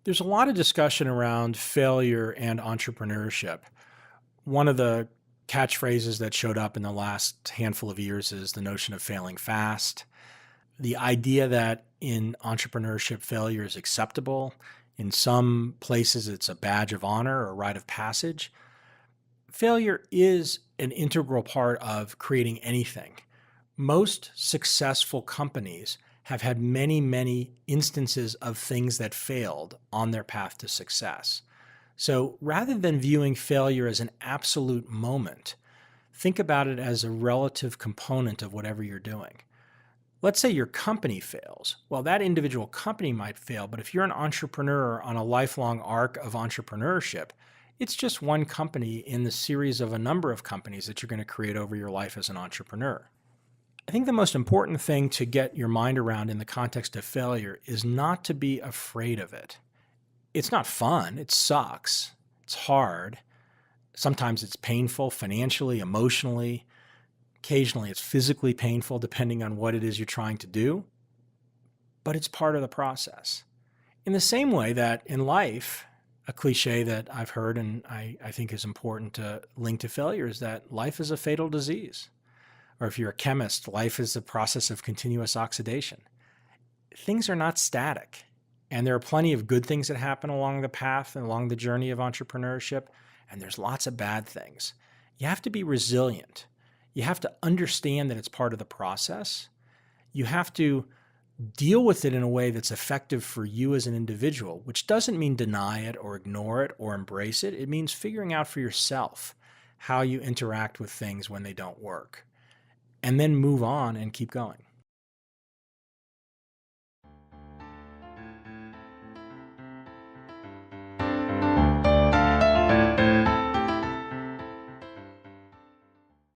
There's a lot of discussion around failure and entrepreneurship. One of the catchphrases that showed up in the last handful of years is the notion of failing fast. The idea that in entrepreneurship, failure is acceptable. In some places, it's a badge of honor or rite of passage. Failure is an integral part of creating anything. Most successful companies have had many, many instances of things that failed on their path to success. So rather than viewing failure as an absolute moment, think about it as a relative component of whatever you're doing. Let's say your company fails. Well, that individual company might fail, but if you're an entrepreneur on a lifelong arc of entrepreneurship, it's just one company in the series of a number of companies that you're going to create over your life as an entrepreneur. I think the most important thing to get your mind around in the context of failure is not to be afraid of it. It's not fun. It sucks. It's hard. Sometimes it's painful financially, emotionally. Occasionally it's physically painful depending on what it is you're trying to do. But it's part of the process. In the same way that in life, a cliche that I've heard and I think is important to link to failure is that life is a fatal disease. Or if you're a chemist, life is the process of continuous oxidation. Things are not static. And there are plenty of good things that happen along the path and along the journey of entrepreneurship. And there's lots of bad things. You have to be resilient. You have to understand that it's part of the process. You have to deal with it in a way that's effective for you as an individual, which doesn't mean deny it or ignore it or embrace it. It means figuring out for yourself how you interact with things when they don't work, and then move on and keep going.